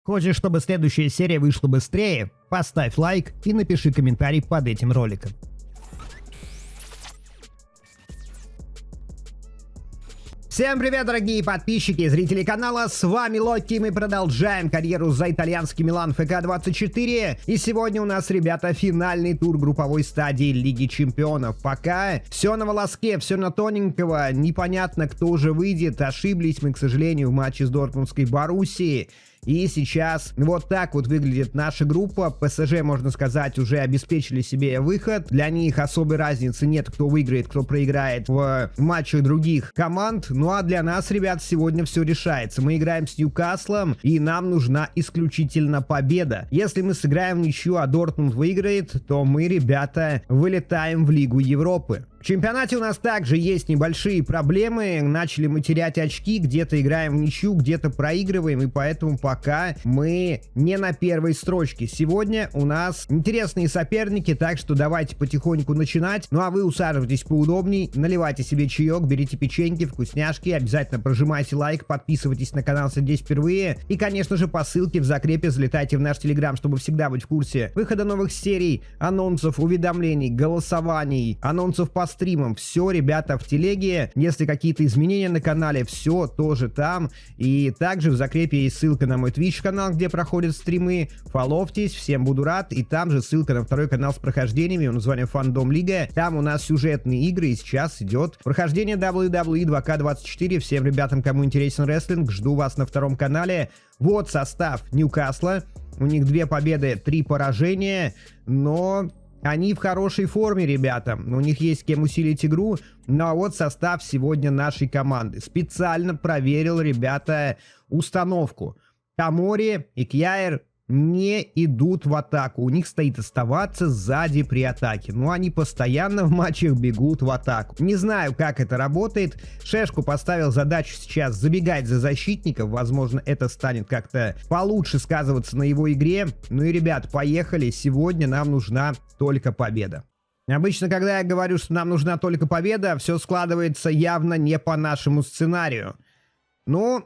Хочешь, чтобы следующая серия вышла быстрее? Поставь лайк и напиши комментарий под этим роликом. Всем привет, дорогие подписчики и зрители канала, с вами Локи, мы продолжаем карьеру за итальянский Милан ФК-24, и сегодня у нас, ребята, финальный тур групповой стадии Лиги Чемпионов. Пока все на волоске, все на тоненького, непонятно, кто же выйдет, ошиблись мы, к сожалению, в матче с Дортмундской Боруссией. И сейчас вот так вот выглядит наша группа. ПСЖ, можно сказать, уже обеспечили себе выход. Для них особой разницы нет, кто выиграет, кто проиграет в матчах других команд. Ну а для нас, ребят, сегодня все решается. Мы играем с Ньюкаслом, и нам нужна исключительно победа. Если мы сыграем в ничью, а Дортмунд выиграет, то мы, ребята, вылетаем в Лигу Европы. В чемпионате у нас также есть небольшие проблемы. Начали мы терять очки, где-то играем в ничью, где-то проигрываем, и поэтому пока мы не на первой строчке. Сегодня у нас интересные соперники, так что давайте потихоньку начинать. Ну а вы усаживайтесь поудобней, наливайте себе чаек, берите печеньки, вкусняшки, обязательно прожимайте лайк, подписывайтесь на канал, если здесь впервые. И, конечно же, по ссылке в закрепе залетайте в наш телеграм, чтобы всегда быть в курсе выхода новых серий, анонсов, уведомлений, голосований, анонсов по стримам. Все, ребята, в телеге. Если какие-то изменения на канале, все тоже там. И также в закрепе есть ссылка на мой Twitch канал, где проходят стримы. Фоловьтесь, всем буду рад. И там же ссылка на второй канал с прохождениями, название Фандом Лига. Там у нас сюжетные игры, и сейчас идет прохождение WWE 2K24. Всем ребятам, кому интересен рестлинг, жду вас на втором канале. Вот состав Ньюкасла. У них 2 победы, 3 поражения, но они в хорошей форме, ребята. У них есть с кем усилить игру. Ну а вот состав сегодня нашей команды. Специально проверил, ребята, установку. Тамори и Кьяер не идут в атаку. У них стоит оставаться сзади при атаке. Но они постоянно в матчах бегут в атаку. Не знаю, как это работает. Шешку поставил задачу сейчас забегать за защитников. Возможно, это станет как-то получше сказываться на его игре. Ну и, ребят, поехали. Сегодня нам нужна только победа. Обычно, когда я говорю, что нам нужна только победа, все складывается явно не по нашему сценарию. Ну,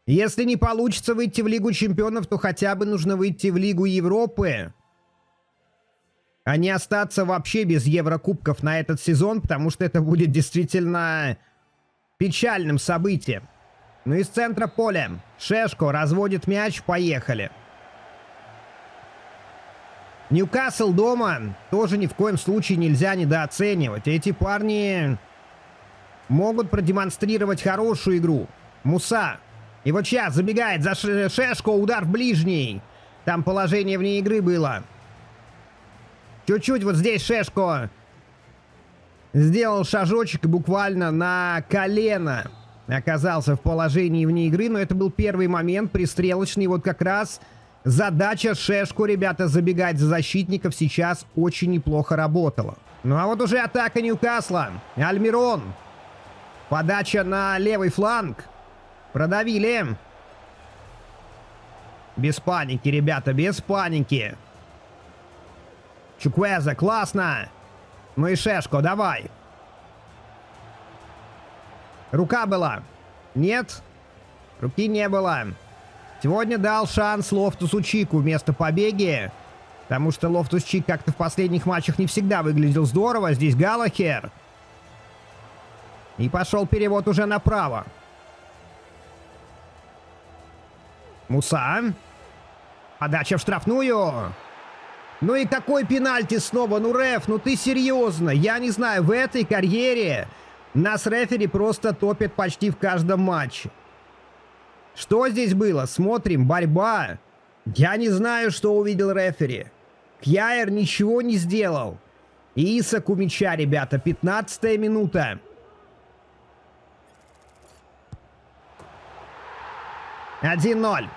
если не получится выйти в Лигу Чемпионов, то хотя бы нужно выйти в Лигу Европы. А не остаться вообще без Еврокубков на этот сезон, потому что это будет действительно печальным событием. Ну из центра поля Шешко разводит мяч, поехали. Ньюкасл дома тоже ни в коем случае нельзя недооценивать. Эти парни могут продемонстрировать хорошую игру. Муса. И вот сейчас забегает за Шешко, удар в ближний. Там положение вне игры было. Чуть-чуть вот здесь Шешко сделал шажочек и буквально на колено оказался в положении вне игры. Но это был первый момент, пристрелочный. Вот как раз задача Шешко, ребята, забегать за защитников сейчас очень неплохо работала. Ну а вот уже атака Ньюкасла. Альмирон. Подача на левый фланг. Продавили. Без паники, ребята, без паники. Чуквеза, классно. Ну и Шешко, давай. Рука была? Нет? Руки не было. Сегодня дал шанс Лофтусу-Чику вместо побеги. Потому что Лофтус-Чик как-то в последних матчах не всегда выглядел здорово. Здесь Галлахер. И пошел перевод уже направо. Муса. Подача в штрафную. Ну и какой пенальти снова? Ну, реф, ну ты серьезно? Я не знаю, в этой карьере нас рефери просто топят почти в каждом матче. Что здесь было? Смотрим, борьба. Я не знаю, что увидел рефери. Кьяер ничего не сделал. Исак у мяча, ребята, 15-я минута. (1-0).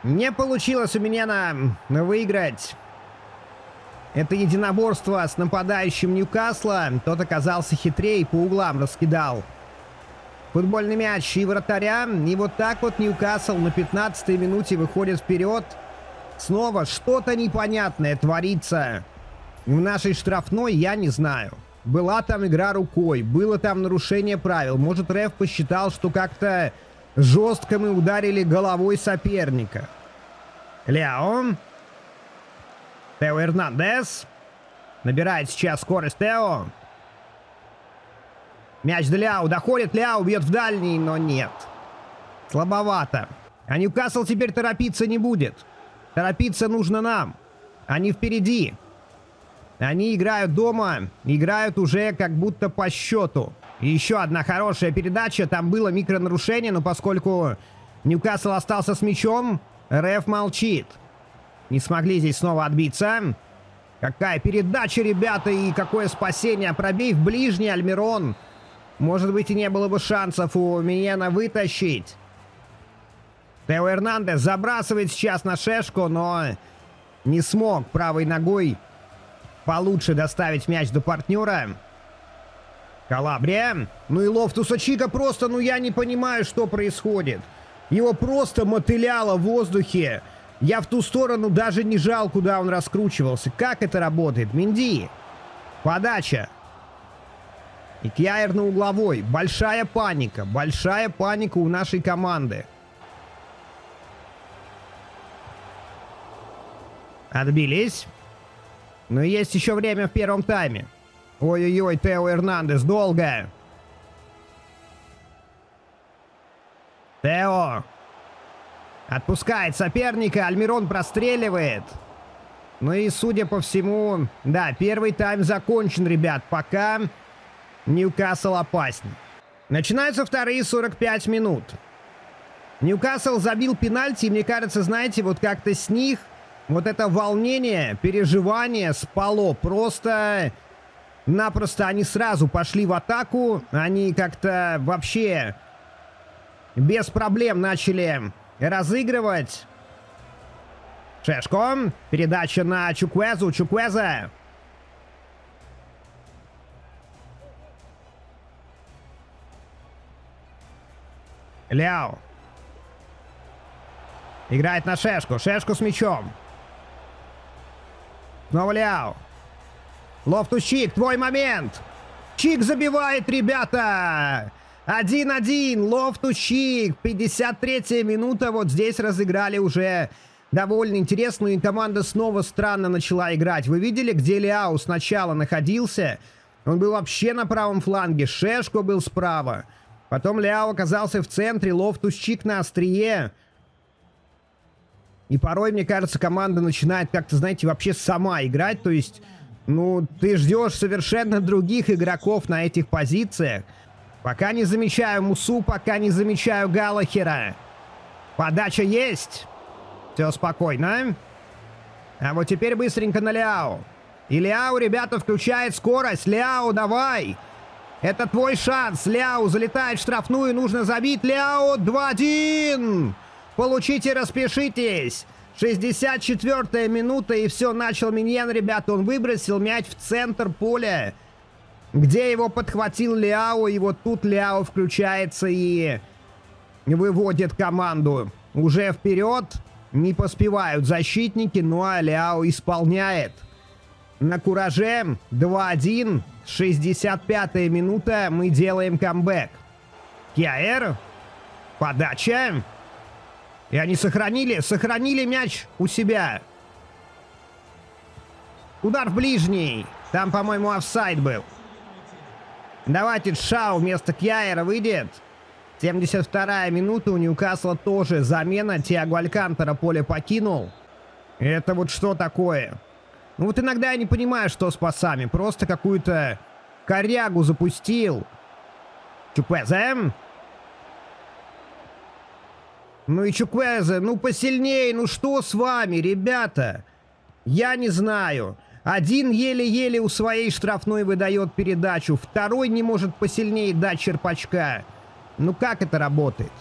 Не получилось у меня выиграть это единоборство с нападающим Ньюкасла. Тот оказался хитрее, по углам раскидал футбольный мяч и вратаря. И вот так вот Ньюкасл на 15-й минуте выходит вперед. Снова что-то непонятное творится в нашей штрафной, я не знаю. Была там игра рукой, было там нарушение правил. Может, реф посчитал, что как-то Жестко мы ударили головой соперника. Ляо. Тео Эрнандес. Набирает сейчас скорость Тео. Мяч до Ляо. Доходит Ляо. Бьет в дальний, но нет. Слабовато. А Ньюкасл теперь торопиться не будет. Торопиться нужно нам. Они впереди. Они играют дома. Играют уже как будто по счету. И еще одна хорошая передача. Там было микронарушение, но поскольку Ньюкасл остался с мячом, реф молчит. Не смогли здесь снова отбиться. Какая передача, ребята, и какое спасение. Пробей в ближний, Альмирон. Может быть, и не было бы шансов у Миньена вытащить. Тео Эрнандес забрасывает сейчас на Шешко, но не смог правой ногой получше доставить мяч до партнера. Калабрия. Ну и Лофтуса Чика просто, ну я не понимаю, что происходит. Его просто мотыляло в воздухе. Я в ту сторону даже не жал, куда он раскручивался. Как это работает? Менди. Подача. И Кьяер на угловой. Большая паника. Большая паника у нашей команды. Отбились. Но есть еще время в первом тайме. Ой-ой-ой, Тео Эрнандес, долго. Тео. Отпускает соперника, Альмирон простреливает. Ну и, судя по всему, да, первый тайм закончен, ребят. Пока Ньюкасл опаснее. Начинаются вторые 45 минут. Ньюкасл забил пенальти, и мне кажется, знаете, вот как-то с них вот это волнение, переживание спало. Просто-напросто они сразу пошли в атаку. Они как-то вообще без проблем начали разыгрывать. Шешко. Передача на Чуквезу. Чуквеза. Ляо. Играет на Шешко. Шешко с мячом. Снова Ляо. Лофтус Чик, твой момент. Чик забивает, ребята. 1-1. Лофтус Чик. 53-я минута. Вот здесь разыграли уже довольно интересную. И команда снова странно начала играть. Вы видели, где Ляо сначала находился? Он был вообще на правом фланге. Шешко был справа. Потом Ляо оказался в центре. Лофтус Чик на острие. И порой, мне кажется, команда начинает как-то, знаете, вообще сама играть. То есть, ну, ты ждешь совершенно других игроков на этих позициях. Пока не замечаю Мусу, пока не замечаю Галлахера. Подача есть. Все спокойно. А вот теперь быстренько на Ляо. И Ляо, ребята, включает скорость. Ляо, давай. Это твой шанс. Ляо залетает в штрафную. Нужно забить. Ляо, 2-1. Получите, распишитесь. 64-я минута, и все, начал Миньен, ребята. Он выбросил мяч в центр поля, где его подхватил Ляо. И вот тут Ляо включается и выводит команду уже вперед. Не поспевают защитники, ну а Ляо исполняет. На кураже 2-1. 65-я минута. Мы делаем камбэк. Кьяер. Подача. И они сохранили мяч у себя. Удар в ближний. Там, по-моему, офсайд был. Давайте Шау вместо Кьяера выйдет. 72-я минута. У Ньюкасла тоже замена. Тиаго Алькантара поле покинул. Это вот что такое? Ну вот иногда я не понимаю, что с пасами. Просто какую-то корягу запустил. Чуквезе. Ну и Чуквезе, ну посильнее, ну что с вами, ребята? Я не знаю. Один еле-еле у своей штрафной выдает передачу. Второй не может посильнее дать черпачка. Ну как это работает?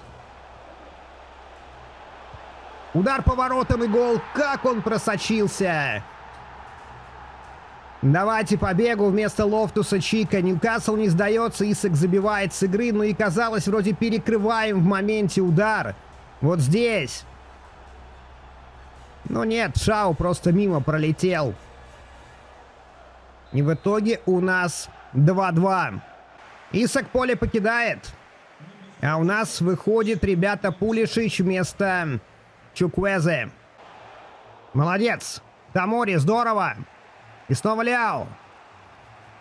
Удар поворотом и гол. Как он просочился? Давайте по бегу вместо Лофтуса Чика. Ньюкасл не сдается. Исак забивает с игры. Ну и казалось, вроде перекрываем в моменте удар. Вот здесь. Но нет, Шау просто мимо пролетел. И в итоге у нас 2-2. Исак поле покидает. А у нас выходит, ребята, Пулишич вместо Чуквезе. Молодец. Тамори, здорово. И снова Ляо.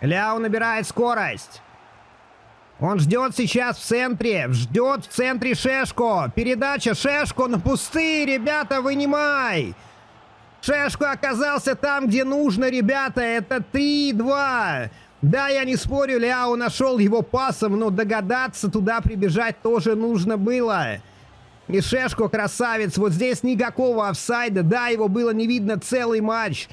Ляо набирает скорость. Он ждет сейчас в центре. Ждет в центре Шешко. Передача Шешко на пустые, ребята, вынимай. Шешко оказался там, где нужно, ребята. Это 3-2. Да, я не спорю, Ляо нашел его пасом, но догадаться туда прибежать тоже нужно было. И Шешко красавец. Вот здесь никакого офсайда. Да, его было не видно целый матч.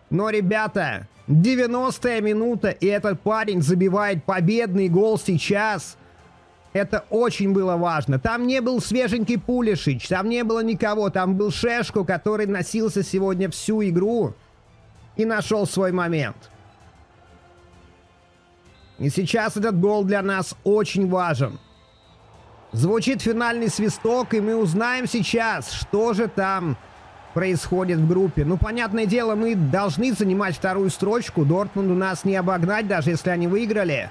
Но, ребята, 90-я минута, и этот парень забивает победный гол сейчас. Это очень было важно. Там не был свеженький Пулишич, там не было никого. Там был Шешко, который носился сегодня всю игру и нашел свой момент. И сейчас этот гол для нас очень важен. Звучит финальный свисток, и мы узнаем сейчас, что же там происходит в группе. Ну, понятное дело, мы должны занимать вторую строчку. Дортмунду нас не обогнать, даже если они выиграли.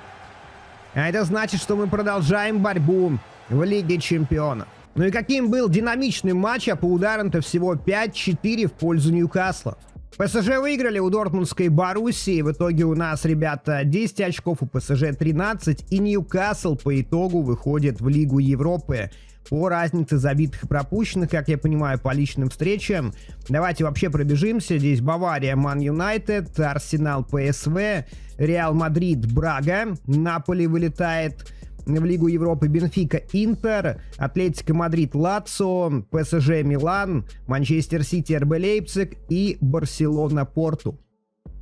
А это значит, что мы продолжаем борьбу в Лиге Чемпионов. Ну и каким был динамичным матч, а по ударам-то всего 5-4 в пользу Ньюкасла. ПСЖ выиграли у Дортмундской Боруссии. В итоге у нас, ребята, 10 очков, у ПСЖ 13. И Ньюкасл по итогу выходит в Лигу Европы по разнице забитых и пропущенных, как я понимаю, по личным встречам. Давайте вообще пробежимся. Здесь Бавария, Ман Юнайтед, Арсенал, ПСВ, Реал Мадрид, Брага, Наполи вылетает в Лигу Европы, Бенфика, Интер, Атлетико Мадрид, Лацио, ПСЖ, Милан, Манчестер Сити, РБ Лейпциг и Барселона, Порту.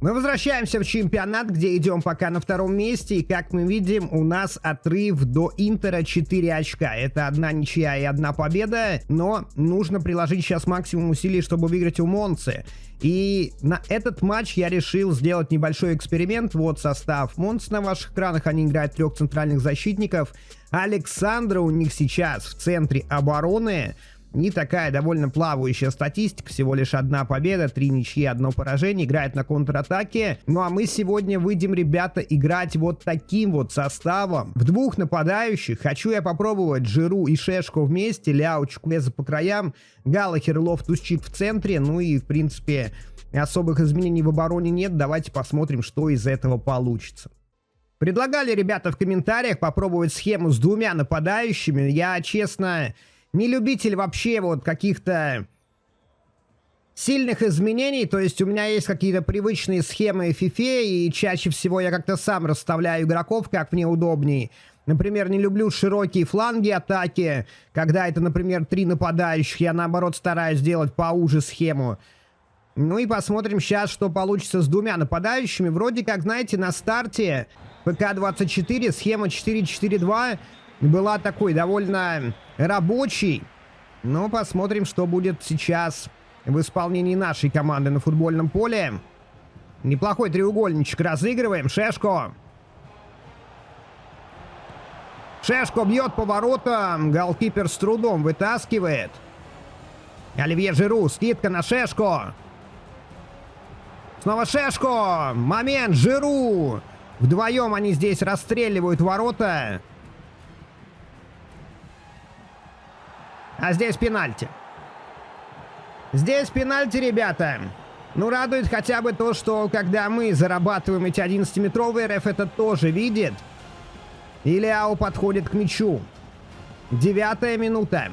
Мы возвращаемся в чемпионат, где идем пока на втором месте. И как мы видим, у нас отрыв до Интера 4 очка. Это одна ничья и одна победа. Но нужно приложить сейчас максимум усилий, чтобы выиграть у Монцы. И на этот матч я решил сделать небольшой эксперимент. Вот состав Монц на ваших экранах. Они играют 3 центральных защитников. Александра у них сейчас в центре обороны. Не такая довольно плавающая статистика, всего лишь 1 победа, 3 ничьи, 1 поражение, играет на контратаке. Ну а мы сегодня выйдем, ребята, играть вот таким вот составом. В 2 нападающих хочу я попробовать Жиру и Шешко вместе, Ляо, Чуквеза по краям, Галахер, Лофтус-Чик в центре. Ну и, в принципе, особых изменений в обороне нет. Давайте посмотрим, что из этого получится. Предлагали, ребята, в комментариях попробовать схему с 2 нападающими. Я, честно, не любитель вообще вот каких-то сильных изменений. То есть у меня есть какие-то привычные схемы в FIFA, и чаще всего я как-то сам расставляю игроков, как мне удобней. Например, не люблю широкие фланги атаки. Когда это, например, 3 нападающих, я наоборот стараюсь сделать поуже схему. Ну и посмотрим сейчас, что получится с 2 нападающими. Вроде как, знаете, на старте ПК-24 схема 4-4-2 была такой довольно рабочей. Но посмотрим, что будет сейчас в исполнении нашей команды на футбольном поле. Неплохой треугольничек разыгрываем. Шешко. Шешко бьет по воротам. Голкипер с трудом вытаскивает. Оливье Жиру. Скидка на Шешко. Снова Шешко. Момент. Жиру. Вдвоем они здесь расстреливают ворота. А здесь пенальти. Здесь пенальти, ребята. Ну, радует хотя бы то, что когда мы зарабатываем эти 11-метровые, РФ это тоже видит. И Ляо подходит к мячу. 9-я минута.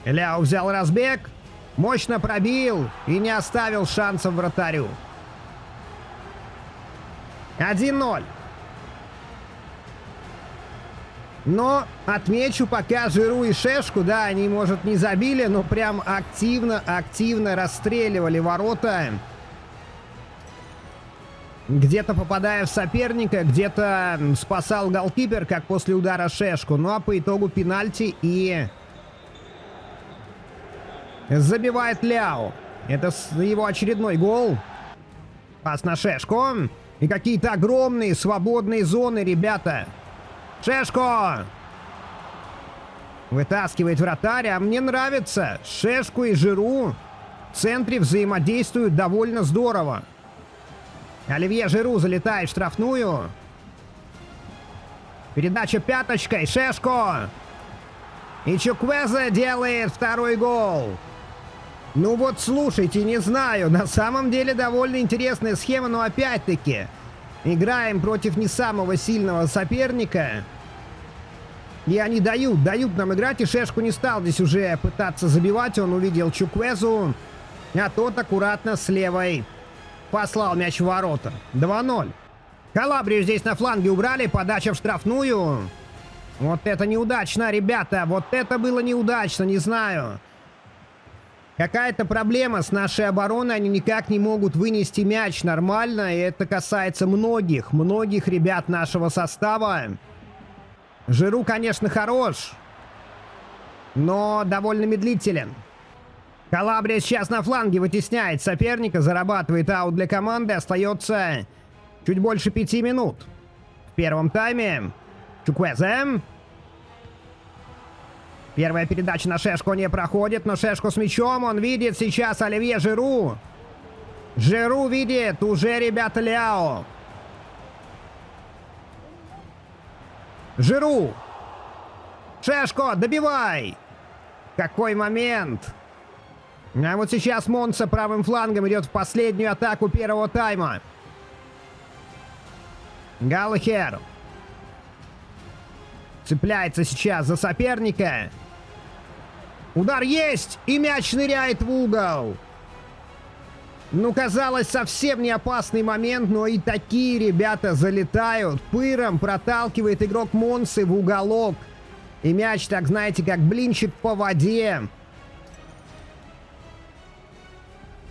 Ляо взял разбег. Мощно пробил. И не оставил шансов вратарю. 1-0. Но отмечу пока Жиру и Шешку, да, они, может, не забили, но прям активно расстреливали ворота. Где-то попадая в соперника, где-то спасал голкипер, как после удара Шешку. Ну а по итогу пенальти и забивает Ляо. Это его очередной гол. Пас на Шешку. И какие-то огромные свободные зоны, ребята. Шешко! Вытаскивает вратарь, а мне нравится. Шешко и Жиру в центре взаимодействуют довольно здорово. Оливье Жиру залетает в штрафную. Передача пяточкой. Шешко. И Чуквезе делает второй гол. Ну вот слушайте, не знаю. На самом деле довольно интересная схема, но опять-таки играем против не самого сильного соперника. И они дают нам играть, и Шешку не стал здесь уже пытаться забивать. Он увидел Чуквезу, а тот аккуратно с левой послал мяч в ворота. 2-0. Калабрию здесь на фланге убрали, подача в штрафную. Вот это неудачно, ребята, вот это было неудачно, не знаю. Какая-то проблема с нашей обороной, они никак не могут вынести мяч нормально, и это касается многих ребят нашего состава. Жиру, конечно, хорош, но довольно медлителен. Калабрия сейчас на фланге вытесняет соперника, зарабатывает аут для команды. Остается чуть больше 5 минут в первом тайме. Чуквезе. Первая передача на Шешко не проходит, но Шешко с мячом. Он видит сейчас Оливье Жиру. Жиру видит уже, ребята, Ляо. Жиру. Шешко, добивай. Какой момент. А вот сейчас Монса правым флангом идет в последнюю атаку первого тайма. Галлахер. Цепляется сейчас за соперника. Удар есть! И мяч ныряет в угол. Ну, казалось, совсем не опасный момент, но и такие ребята залетают. Пыром проталкивает игрок Монсы в уголок. И мяч, так знаете, как блинчик по воде.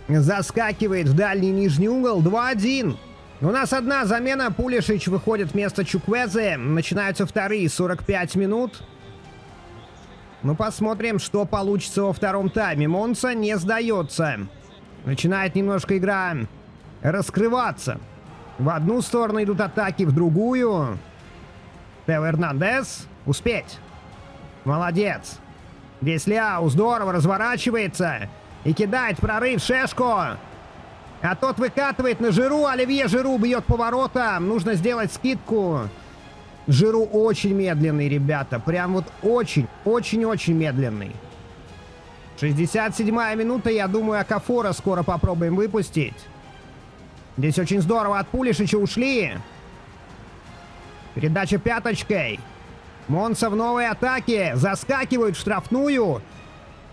Заскакивает в дальний нижний угол. 2-1. У нас одна замена. Пулишич выходит вместо Чуквезе. Начинаются вторые 45 минут. Ну, посмотрим, что получится во втором тайме. Монса не сдается. Начинает немножко игра раскрываться. В одну сторону идут атаки, в другую. Тео Эрнандес. Успеть. Молодец. Здесь Ляо здорово разворачивается. И кидает прорыв Шешко. А тот выкатывает на Жиру. Оливье Жиру бьет по воротам. Нужно сделать скидку. Жиру очень медленный, ребята. Прям вот очень медленный. 67-я минута. Я думаю, Акафора скоро попробуем выпустить. Здесь очень здорово от Пулишича ушли. Передача пяточкой. Монса в новой атаке. Заскакивают в штрафную.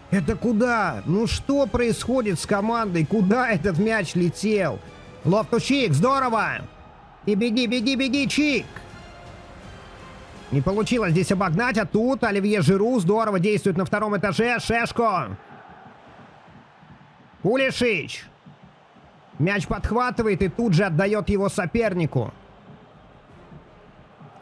Это куда? Ну что происходит с командой? Куда этот мяч летел? Лофтус-Чик, здорово! И беги, Чик! Не получилось здесь обогнать, а тут Оливье Жиру здорово действует на втором этаже. Шешко. Пулишич. Мяч подхватывает и тут же отдает его сопернику.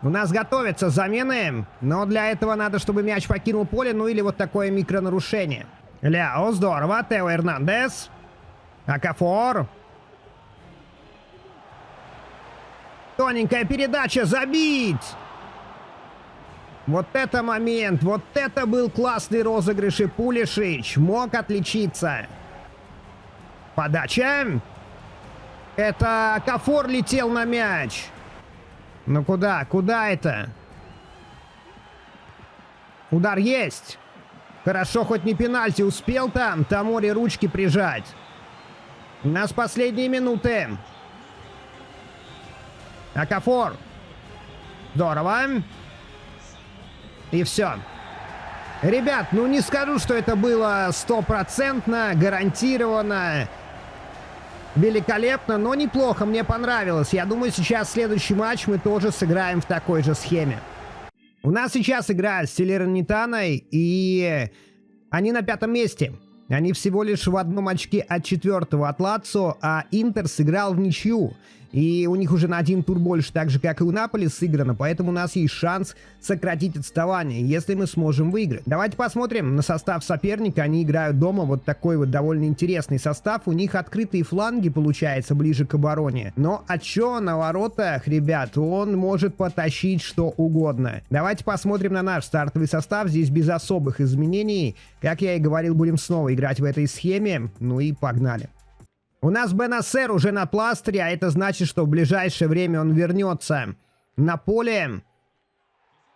У нас готовятся замены, но для этого надо, чтобы мяч покинул поле, ну или вот такое микронарушение. Ляо, здорово. Тео Эрнандес. Акафор. Тоненькая передача. Забить! Вот это момент. Вот это был классный розыгрыш, и Пулишич мог отличиться. Подача. Это Акафор летел на мяч. Ну куда? Куда это? Удар есть. Хорошо, хоть не пенальти. Успел там Тамори ручки прижать. У нас последние минуты. Акафор. Здорово. И все. Ребят, ну не скажу, что это было стопроцентно, гарантированно, великолепно, но неплохо, мне понравилось. Я думаю, сейчас следующий матч мы тоже сыграем в такой же схеме. У нас сейчас игра с Салернитаной, и они на 5-м месте. Они всего лишь в одном очке от 4-го от Лацо, а Интер сыграл в ничью. И у них уже на один тур больше, так же, как и у Наполи, сыграно. Поэтому у нас есть шанс сократить отставание, если мы сможем выиграть. Давайте посмотрим на состав соперника. Они играют дома. Вот такой вот довольно интересный состав. У них открытые фланги, получается, ближе к обороне. Но а чё на воротах, ребят? Он может потащить что угодно. Давайте посмотрим на наш стартовый состав. Здесь без особых изменений. Как я и говорил, будем снова играть в этой схеме. Ну и погнали. У нас Бенасер уже на пластыре, а это значит, что в ближайшее время он вернется на поле.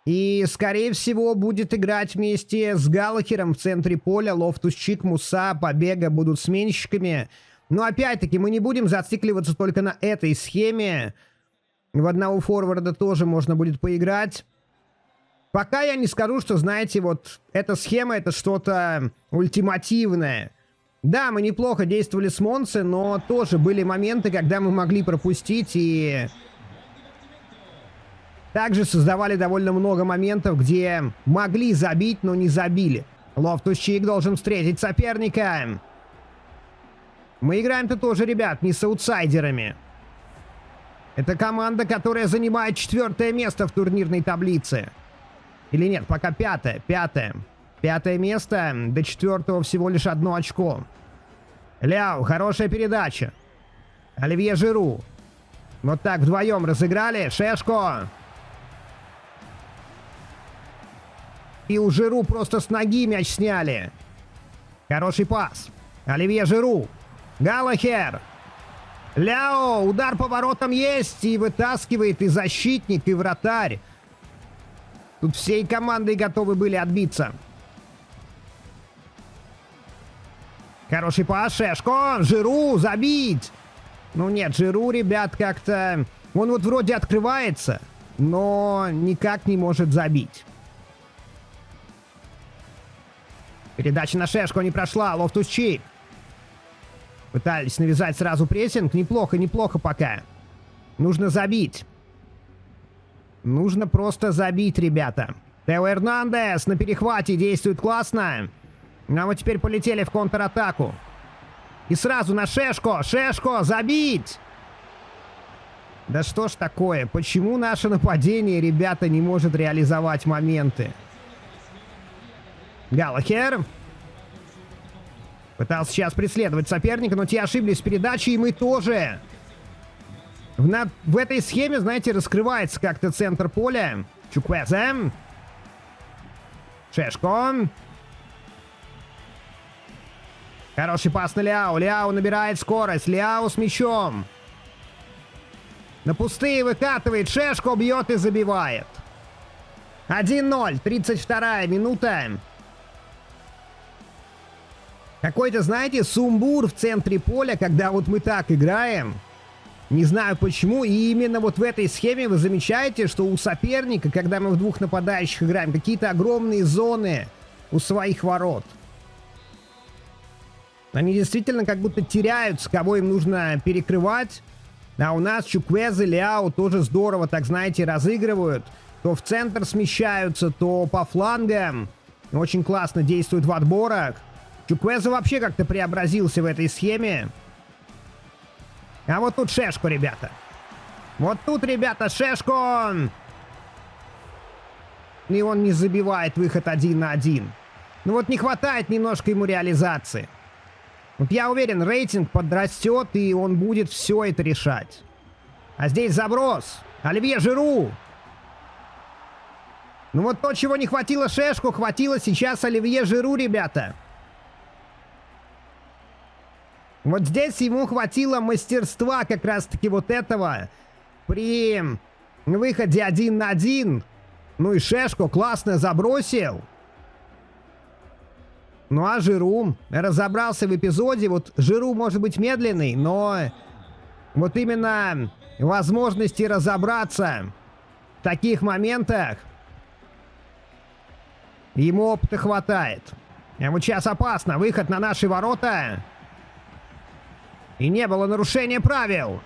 И, скорее всего, будет играть вместе с Галлахером в центре поля. Лофтус-Чик, Муса, Побега будут сменщиками. Но, опять-таки, мы не будем зацикливаться только на этой схеме. В одного форварда тоже можно будет поиграть. Пока я не скажу, что, знаете, вот эта схема — это что-то ультимативное. Да, мы неплохо действовали с Монсе, но тоже были моменты, когда мы могли пропустить и... Также создавали довольно много моментов, где могли забить, но не забили. Лофтус-Чик должен встретить соперника. Мы играем-то тоже, ребят, не с аутсайдерами. Это команда, которая занимает 4-е место в турнирной таблице. Или нет, пока 5-е. 5-е место, до 4-го всего лишь 1 очко. Ляо, хорошая передача. Оливье Жиру. Вот так вдвоем разыграли. Шешко. И у Жиру просто с ноги мяч сняли. Хороший пас. Оливье Жиру. Галлахер. Ляо. Удар по воротам есть. И вытаскивает и защитник, и вратарь. Тут всей командой готовы были отбиться. Хороший пас. Шешко. Жиру. Забить. Ну нет, Жиру, ребят, как-то... Он вот вроде открывается, но никак не может забить. Передача на Шешко не прошла. Лофтус-Чик. Пытались навязать сразу прессинг. Неплохо, неплохо пока. Нужно забить. Нужно просто забить, ребята. Тео Эрнандес на перехвате действует классно. А вот теперь полетели в контратаку. И сразу на Шешко. Шешко, забить! Да что ж такое? Почему наше нападение, ребята, не может реализовать моменты? Галлахер. Пытался сейчас преследовать соперника, но те ошиблись в передаче, и мы тоже. В этой схеме, знаете, раскрывается как-то центр поля. Чуквезе. Шешко. Хороший пас на Ляо. Ляо набирает скорость. Ляо с мячом. На пустые выкатывает. Шешко бьет и забивает. 1-0. 32-я минута. Какой-то, знаете, сумбур в центре поля, когда вот мы так играем. Не знаю почему. И именно вот в этой схеме вы замечаете, что у соперника, когда мы в двух нападающих играем, какие-то огромные зоны у своих ворот. Они действительно как будто теряются, кого им нужно перекрывать. А у нас Чуквезе, Ляо тоже здорово, так знаете, разыгрывают. То в центр смещаются, то по флангам. Очень классно действуют в отборах. Чуквезе вообще как-то преобразился в этой схеме. А вот тут Шешко, ребята. Вот тут, ребята, Шешко. И он не забивает, выход 1 на 1. Ну вот не хватает немножко ему реализации. Вот я уверен, рейтинг подрастет, и он будет все это решать. А здесь заброс. Оливье Жиру. Ну вот то, чего не хватило Шешку, хватило сейчас Оливье Жиру, ребята. Вот здесь ему хватило мастерства как раз-таки вот этого при выходе 1 на 1. Ну и Шешко классно забросил. Ну а Жиру разобрался в эпизоде. Вот Жиру может быть медленный, но вот именно возможности разобраться в таких моментах ему опыта хватает. А вот сейчас опасно. Выход на наши ворота. И не было нарушения правил.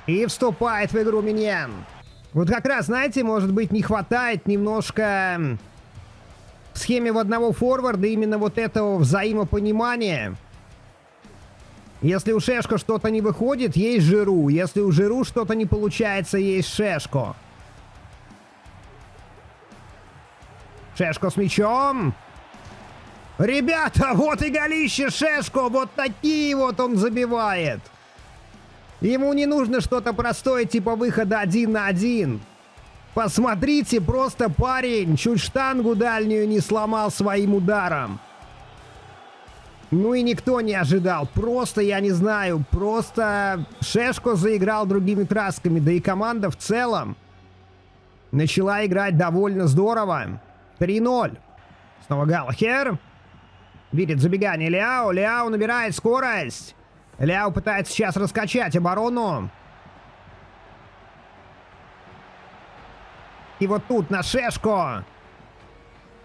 И вступает в игру Миньен. Вот как раз, знаете, может быть, не хватает немножко в схеме в одного форварда именно вот этого взаимопонимания. Если у Шешко что-то не выходит, есть Жиру. Если у Жиру что-то не получается, есть Шешко. Шешко с мячом. Ребята, вот и голище Шешко. Вот такие вот он забивает. Ему не нужно что-то простое, типа выхода 1 на 1. Посмотрите, просто парень чуть штангу дальнюю не сломал своим ударом. Ну и никто не ожидал. Просто, я не знаю, просто Шешко заиграл другими красками. Да и команда в целом. начала играть довольно здорово. 3-0. Снова Галлахер. Видит забегание Ляо. Ляо набирает скорость. Ляо пытается сейчас раскачать оборону. И вот тут на Шешко.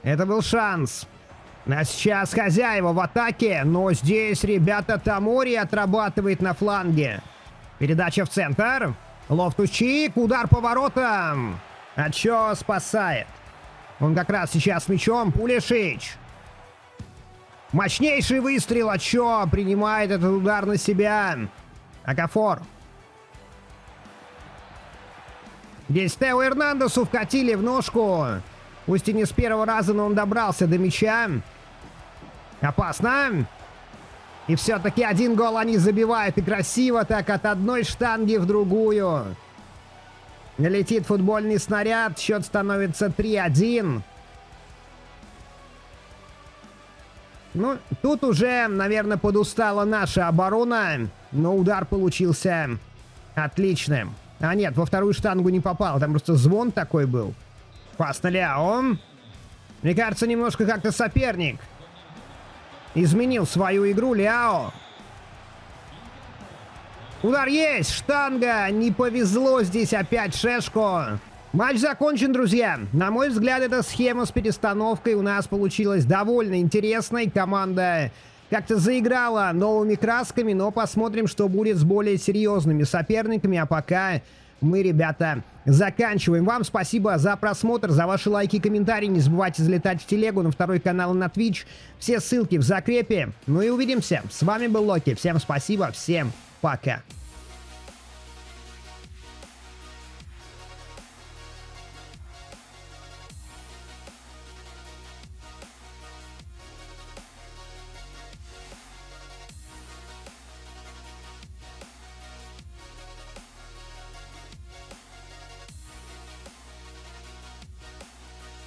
Это был шанс. А сейчас хозяева в атаке. Но здесь, ребята, Тамори отрабатывает на фланге. Передача в центр. Лофтус-Чик. Удар по воротам. А чё спасает? Он как раз сейчас с мячом. Пулишич. Мощнейший выстрел. А чё принимает этот удар на себя? Акафор. Здесь Тео Эрнандесу вкатили в ножку. Пусть и не с первого раза, но он добрался до мяча. Опасно. И все-таки 1 гол они забивают. И красиво так от одной штанги в другую. Летит футбольный снаряд. Счет становится 3-1. Ну, тут уже, наверное, подустала наша оборона. Но удар получился отличным. А нет, во вторую штангу не попал. Там просто звон такой был. Пас на Ляо. Мне кажется, немножко как-то соперник изменил свою игру. Ляо. Удар есть. Штанга. Не повезло здесь опять Шешко. Матч закончен, друзья. На мой взгляд, эта схема с перестановкой у нас получилась довольно интересной. Команда как-то заиграла новыми красками, но посмотрим, что будет с более серьезными соперниками. А пока мы, ребята, заканчиваем. Вам спасибо за просмотр, за ваши лайки и комментарии. Не забывайте залетать в телегу, на второй канал и на Twitch. Все ссылки в закрепе. Ну и увидимся. С вами был Локи. Всем спасибо, всем пока.